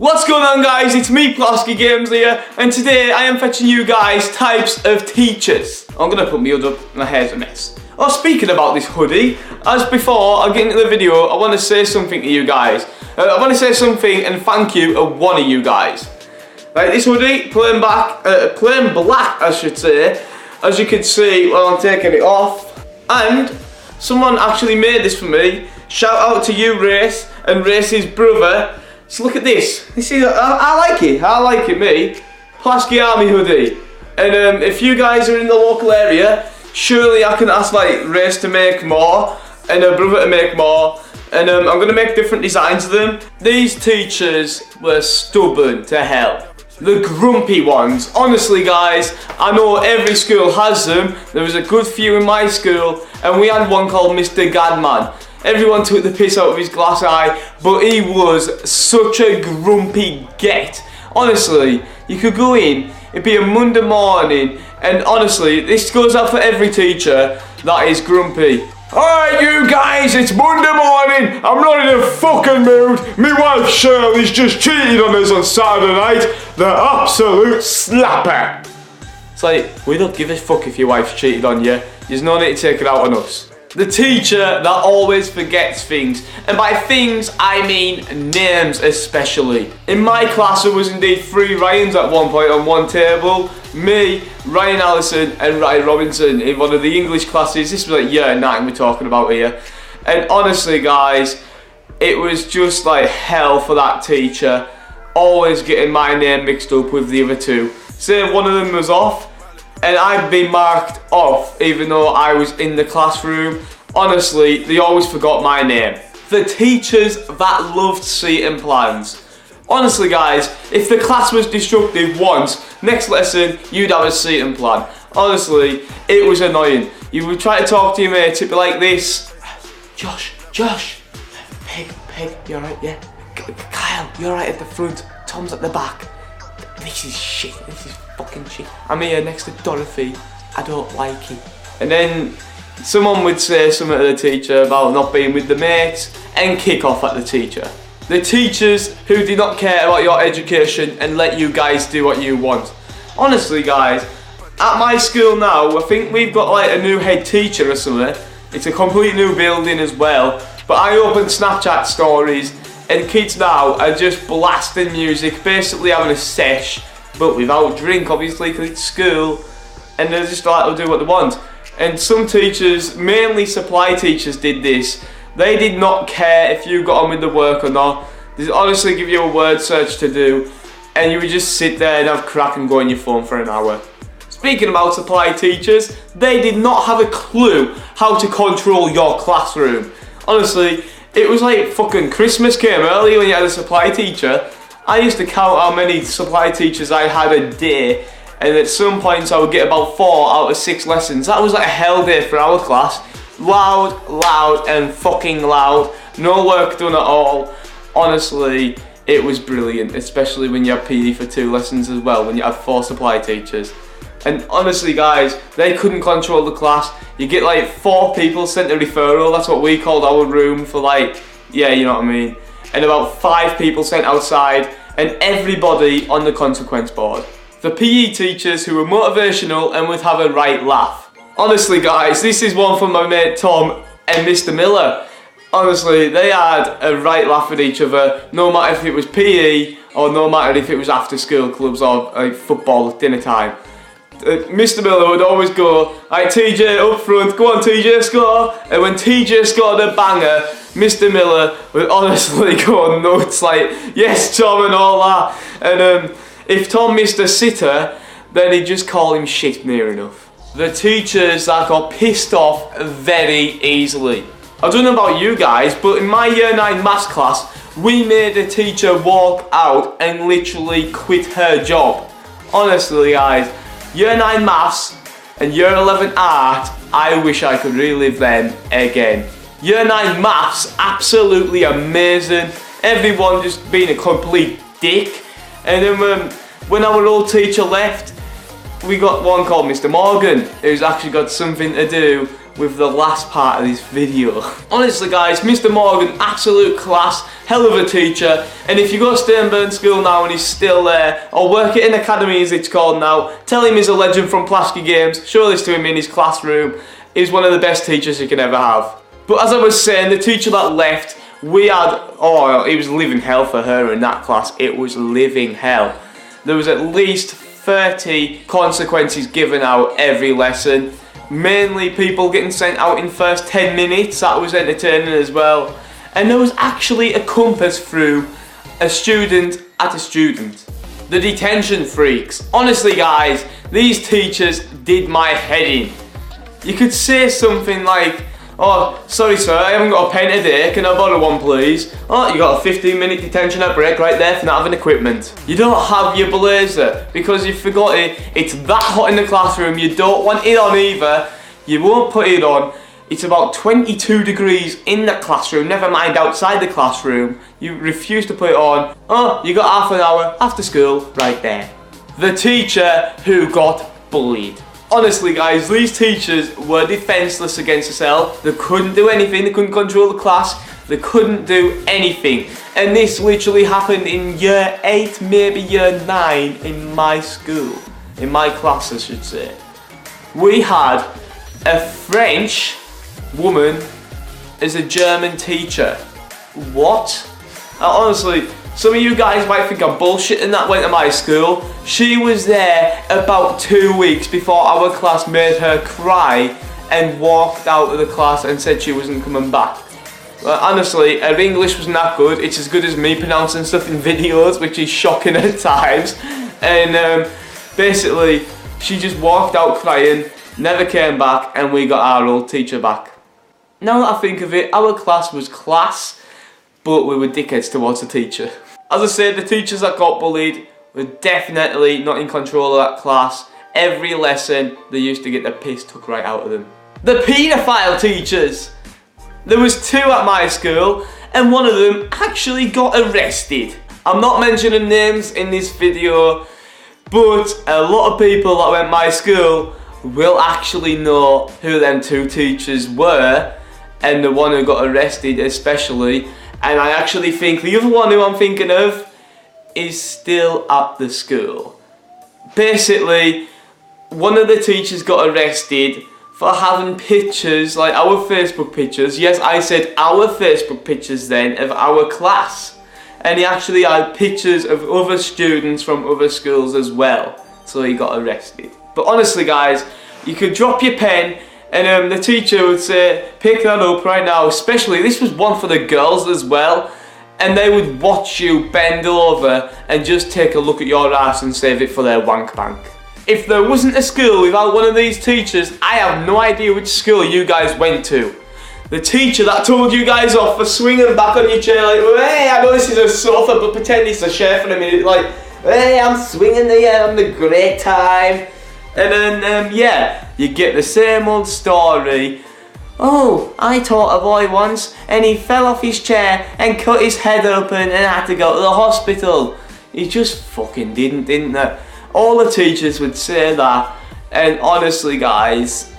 What's going on, guys? It's me, PLASKY GAMES here, and today I am fetching you guys types of teachers. I'm gonna put my hood up, my hair's a mess. Oh, speaking about this hoodie, as before I get into the video, I want to say something to you guys. I want to say something and thank you to one of you guys. Right, this hoodie, plain black, I should say, as you can see while I'm taking it off. And someone actually made this for me. Shout out to you, Race, and Race's brother. So look at this. This is I like it. I like it, me. Plasky Army hoodie. And if you guys are in the local area, surely I can ask like Race to make more and her brother to make more. And I'm gonna make different designs of them. These teachers were stubborn to hell. The grumpy ones. Honestly, guys, I know every school has them. There was a good few in my school, and we had one called Mr. Gadman. Everyone took the piss out of his glass eye, but he was such a grumpy get. Honestly, you could go in, it'd be a Monday morning, and honestly, this goes out for every teacher that is grumpy. Alright, you guys, it's Monday morning. I'm not in a fucking mood. My wife Shirley's just cheated on us on Saturday night. The absolute slapper. It's like, we don't give a fuck if your wife's cheated on you. There's no need to take it out on us. The teacher that always forgets things, and by things I mean names especially. In my class there was indeed 3 Ryans at one point on one table. Me, Ryan Allison and Ryan Robinson in one of the English classes. This was like year 9 we're talking about here. And honestly, guys, it was just like hell for that teacher. Always getting my name mixed up with the other 2. Say one of them was off, and I'd been marked off even though I was in the classroom. Honestly, they always forgot my name. The teachers that loved seating plans. Honestly, guys, if the class was destructive once, next lesson you'd have a seating plan. Honestly, it was annoying. You would try to talk to your mates, it'd be like this. Josh, Peg, you alright, yeah? Kyle, you alright at the front? Tom's at the back. This is shit, this is fucking shit. I'm here next to Dorothy, I don't like it. And then someone would say something to the teacher about not being with the mates and kick off at the teacher. The teachers who do not care about your education and let you guys do what you want. Honestly, guys, at my school now, I think we've got like a new head teacher or something. It's a complete new building as well. But I open Snapchat stories and kids now are just blasting music, basically having a sesh, but without drink, obviously, because it's school, and they're just like, they'll do what they want. And some teachers, mainly supply teachers, did this. They did not care if you got on with the work or not. They honestly give you a word search to do, and you would just sit there and have crack and go on your phone for an hour. Speaking about supply teachers, they did not have a clue how to control your classroom. Honestly, it was like fucking Christmas came early when you had a supply teacher. I used to count how many supply teachers I had a day, and at some points I would get about 4 out of 6 lessons. That was like a hell day for our class. Loud and fucking loud. No work done at all. Honestly, it was brilliant, especially when you had PE for 2 lessons as well, when you had 4 supply teachers. And honestly, guys, they couldn't control the class. You get like 4 people sent a referral, that's what we called our room for, like, yeah, you know what I mean. And about 5 people sent outside, and everybody on the consequence board. The PE teachers who were motivational and would have a right laugh. Honestly, guys, this is one from my mate Tom and Mr. Miller. Honestly, they had a right laugh at each other, no matter if it was PE or no matter if it was after school clubs or like football at dinner time. Mr. Miller would always go, right, TJ up front, go on TJ, score. And when TJ scored a banger, Mr. Miller would honestly go nuts, like, yes Tom and all that. And if Tom missed a sitter, then he'd just call him shit near enough. The teachers that got pissed off very easily. I don't know about you guys, but in my year 9 maths class, we made a teacher walk out and literally quit her job. Honestly, guys, year 9 maths and year 11 art, I wish I could relive them again. Year 9 maths, absolutely amazing. Everyone just being a complete dick. And then when our old teacher left, we got one called Mr. Morgan, who's actually got something to do with the last part of this video. Honestly guys, Mr. Morgan, absolute class, hell of a teacher, and if you go to Sternburn School now and he's still there, or work at an academy as it's called now, tell him he's a legend from Plasky Games, show this to him in his classroom. He's one of the best teachers you can ever have. But as I was saying, the teacher that left, we had, oh, it was living hell for her in that class. It was living hell. There was at least 30 consequences given out every lesson. Mainly people getting sent out in first 10 minutes, that was entertaining as well. And there was actually a compass through a student at a student. The detention freaks. Honestly guys, these teachers did my head in. You could say something like, oh, sorry sir, I haven't got a pen today, can I borrow one please? Oh, you got a 15-minute detention at break right there for not having equipment. You don't have your blazer because you forgot it. It's that hot in the classroom, you don't want it on either. You won't put it on. It's about 22 degrees in the classroom, never mind outside the classroom. You refuse to put it on. Oh, you got half an hour after school right there. The teacher who got bullied. Honestly guys, these teachers were defenseless against themselves. They couldn't do anything, they couldn't control the class, they couldn't do anything. And this literally happened in year 8, maybe year 9 in my school. In my class I should say. We had a French woman as a German teacher. What? Honestly, some of you guys might think I'm bullshitting that went to my school. She was there about 2 weeks before our class made her cry and walked out of the class and said she wasn't coming back. Honestly, her English wasn't that good. It's as good as me pronouncing stuff in videos, which is shocking at times. And basically, she just walked out crying, never came back, and we got our old teacher back. Now that I think of it, our class was class, but we were dickheads towards the teacher. As I said, the teachers that got bullied were definitely not in control of that class. Every lesson, they used to get the piss took right out of them. The paedophile teachers! There was 2 at my school, and one of them actually got arrested. I'm not mentioning names in this video, but a lot of people that went to my school will actually know who them 2 teachers were, and the one who got arrested especially. And I actually think the other one who I'm thinking of is still at the school. Basically, one of the teachers got arrested for having pictures, like our Facebook pictures. Yes, I said our Facebook pictures then, of our class. And he actually had pictures of other students from other schools as well. So he got arrested. But honestly guys, you could drop your pen and the teacher would say, pick that up right now. Especially, this was one for the girls as well. And they would watch you bend over and just take a look at your ass and save it for their wank bank. If there wasn't a school without one of these teachers, I have no idea which school you guys went to. The teacher that told you guys off for swinging back on your chair like, hey, I know this is a sofa, but pretend it's a chair for a minute. Like, hey, I'm swinging here, I'm the great time. And then, yeah, you get the same old story. Oh, I taught a boy once and he fell off his chair and cut his head open and had to go to the hospital. He just fucking didn't they? All the teachers would say that, and honestly guys,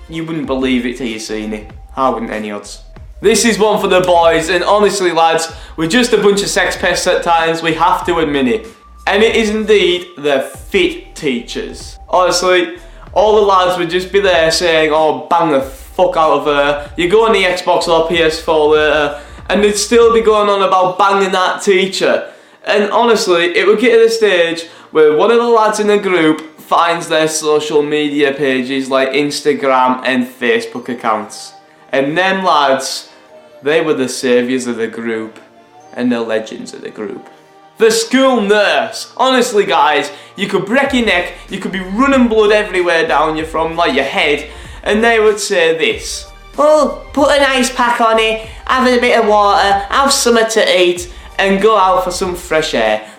you wouldn't believe it till you seen it. I wouldn't any odds. This is one for the boys, and honestly lads, we're just a bunch of sex pests at times, we have to admit it. And it is indeed the fit teachers. Honestly, all the lads would just be there saying, oh, bang the fuck out of her. You go on the Xbox or PS4 later, and they'd still be going on about banging that teacher. And honestly, it would get to the stage where one of the lads in the group finds their social media pages like Instagram and Facebook accounts. And them lads, they were the saviours of the group and the legends of the group. The school nurse. Honestly guys, you could break your neck, you could be running blood everywhere down you from like your head, and they would say this. Oh, put an ice pack on it, have a bit of water, have something to eat, and go out for some fresh air.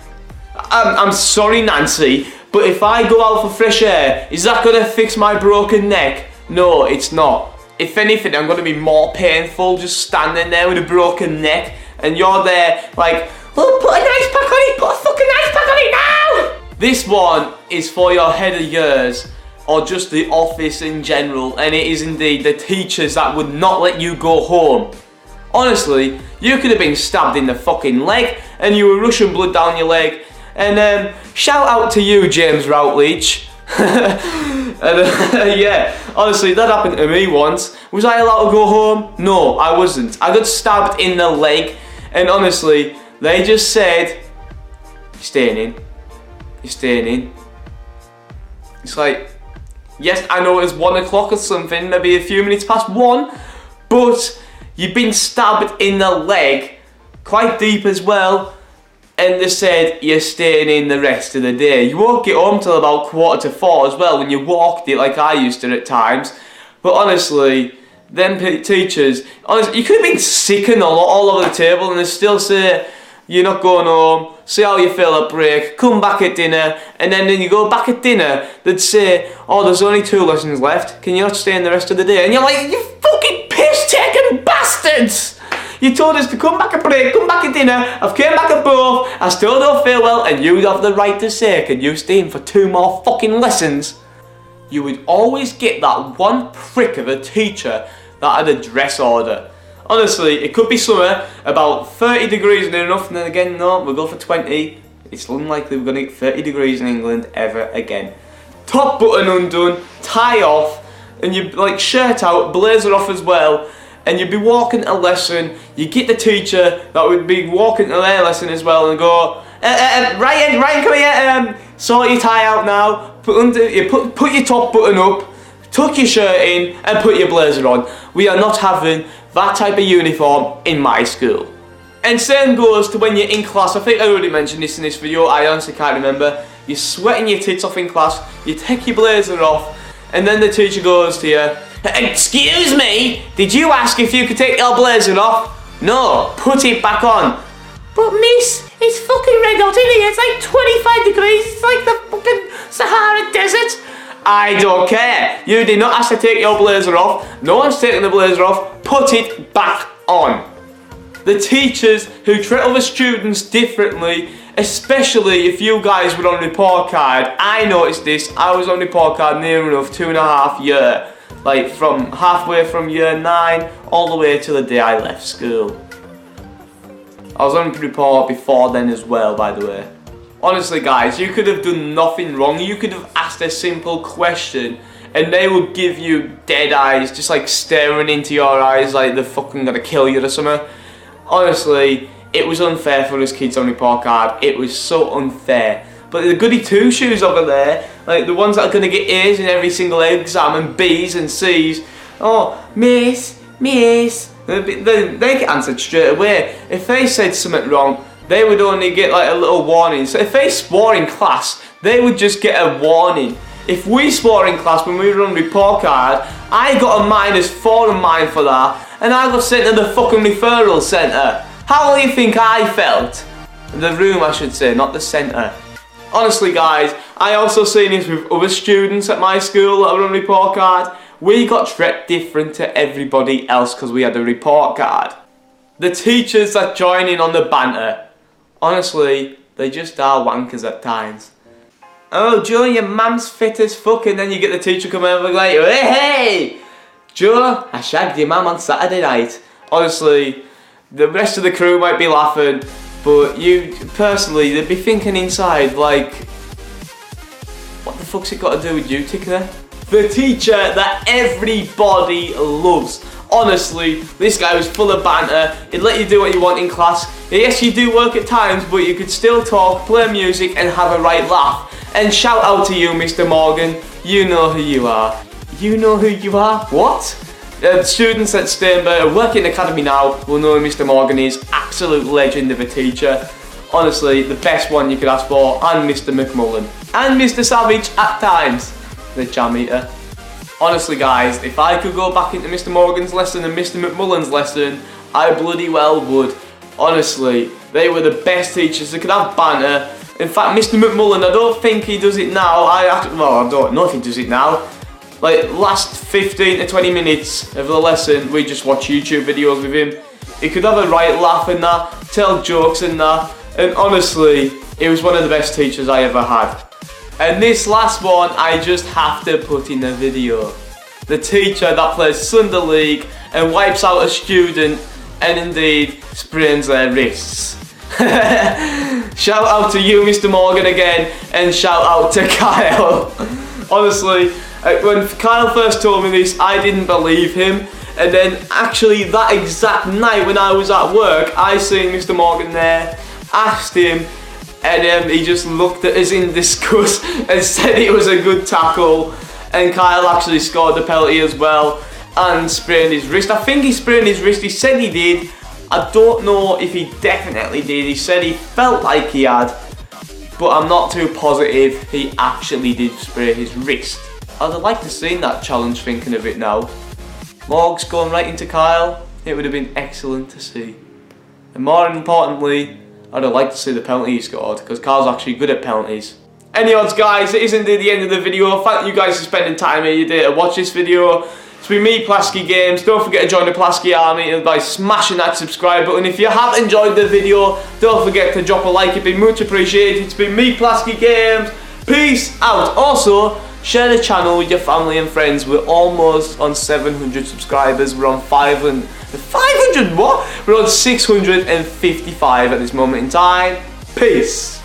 I'm sorry Nancy, but if I go out for fresh air, is that gonna fix my broken neck? No, it's not. If anything, I'm gonna be more painful just standing there with a broken neck, and you're there like, oh, put an ice pack on it, put a fucking ice pack on it now! This one is for your head of years or just the office in general, and it is indeed the teachers that would not let you go home. Honestly, you could have been stabbed in the fucking leg and you were rushing blood down your leg. And shout out to you, James Routledge. And yeah, honestly, that happened to me once. Was I allowed to go home? No, I wasn't. I got stabbed in the leg, and honestly, they just said, "You're staying in. You're staying in." It's like, yes, I know it's 1 o'clock or something, maybe a few minutes past 1, but you've been stabbed in the leg, quite deep as well, and they said you're staying in the rest of the day. You won't get home till about 3:45 as well when you walked it like I used to at times. But honestly, them teachers, honestly, you could have been sick and all over the table and they still say, "You're not going home, see how you feel at break, come back at dinner," and then when you go back at dinner, they'd say, "Oh, there's only 2 lessons left, can you not stay in the rest of the day?" And you're like, "You fucking piss-taking bastards! You told us to come back at break, come back at dinner, I've came back at both, I still don't feel well, and you have the right to say, can you stay in for 2 more fucking lessons?" You would always get that one prick of a teacher that had a dress order. Honestly, it could be summer, about 30 degrees near enough, and then again, no, we'll go for 20. It's unlikely we're going to get 30 degrees in England ever again. Top button undone, tie off, and you like shirt out, blazer off as well, and you'd be walking a lesson, you get the teacher that would be walking to their lesson as well and go, Ryan, come here, sort your tie out now, put your top button up, tuck your shirt in and put your blazer on. We are not having that type of uniform in my school. And same goes to when you're in class. I think I already mentioned this in this video, I honestly can't remember. You're sweating your tits off in class, you take your blazer off, and then the teacher goes to you, "Excuse me, did you ask if you could take your blazer off?" "No, put it back on." "But miss, it's fucking red hot in here, it's like 25 degrees, it's like the fucking Sahara Desert." "I don't care, you did not ask to take your blazer off, no one's taking the blazer off, put it back on." The teachers who treat other students differently, especially if you guys were on report card, I noticed this, I was on report card near enough 2.5 years, like from halfway from year 9 all the way to the day I left school. I was on report before then as well, by the way. Honestly guys, you could have done nothing wrong, you could have asked a simple question and they would give you dead eyes, just like staring into your eyes like they're fucking gonna kill you or something. Honestly, it was unfair for us kids on report card, it was so unfair. But the goody two shoes over there, like the ones that are going to get A's in every single exam and B's and C's, "Oh, miss, they get answered straight away. If they said something wrong, they would only get like a little warning. So if they swore in class, they would just get a warning. If we swore in class when we were on report card, I got a -4 on mine for that, and I got sent to the fucking referral centre. How do you think I felt? The room, I should say, not the centre. Honestly guys, I also seen this with other students at my school that were on report card. We got treated different to everybody else because we had a report card. The teachers that join in on the banter, honestly, they just are wankers at times. "Oh Joe, your mum's fit as fuck," and then you get the teacher come over like, hey Joe, I shagged your mum on Saturday night." Honestly, the rest of the crew might be laughing, but you, personally, they'd be thinking inside, like, what the fuck's it got to do with you, Tickner? The teacher that everybody loves. Honestly, this guy was full of banter, he'd let you do what you want in class. Yes, you do work at times, but you could still talk, play music, and have a right laugh. And shout out to you, Mr. Morgan, you know who you are. You know who you are? What? Students at Sternberg, work in academy now, will know who Mr. Morgan is. Absolute legend of a teacher. Honestly, the best one you could ask for, and Mr. McMullen. And Mr. Savage at times, the jam eater. Honestly guys, if I could go back into Mr. Morgan's lesson and Mr. McMullen's lesson, I bloody well would. Honestly, they were the best teachers, they could have banter. In fact, Mr. McMullen, I don't think he does it now. Well, I don't know if he does it now. Like, last 15 to 20 minutes of the lesson, we just watch YouTube videos with him. He could have a right laugh and that, tell jokes and that, and honestly, he was one of the best teachers I ever had. And this last one, I just have to put in a video. The teacher that plays Sunday League and wipes out a student and indeed sprains their wrists. Shout out to you, Mr. Morgan, again, and shout out to Kyle. Honestly, when Kyle first told me this, I didn't believe him. And then actually that exact night when I was at work, I seen Mr. Morgan there, asked him, and he just looked at us in disgust and said it was a good tackle. And Kyle actually scored the penalty as well and sprained his wrist. I think he sprained his wrist, he said he did. I don't know if he definitely did. He said he felt like he had, but I'm not too positive he actually did sprain his wrist. I'd have liked to see that challenge thinking of it now. Morgs going right into Kyle, it would have been excellent to see. And more importantly, I'd have liked to see the penalty he scored, because Kyle's actually good at penalties. Any odds, guys, it is indeed the end of the video. Thank you guys for spending time here today to watch this video. It's been me, Plasky Games. Don't forget to join the Plasky Army by smashing that subscribe button. If you have enjoyed the video, don't forget to drop a like. It'd be much appreciated. It's been me, Plasky Games. Peace out. Also, share the channel with your family and friends. We're almost on 700 subscribers. We're on 500 what? We're on 655 at this moment in time. Peace.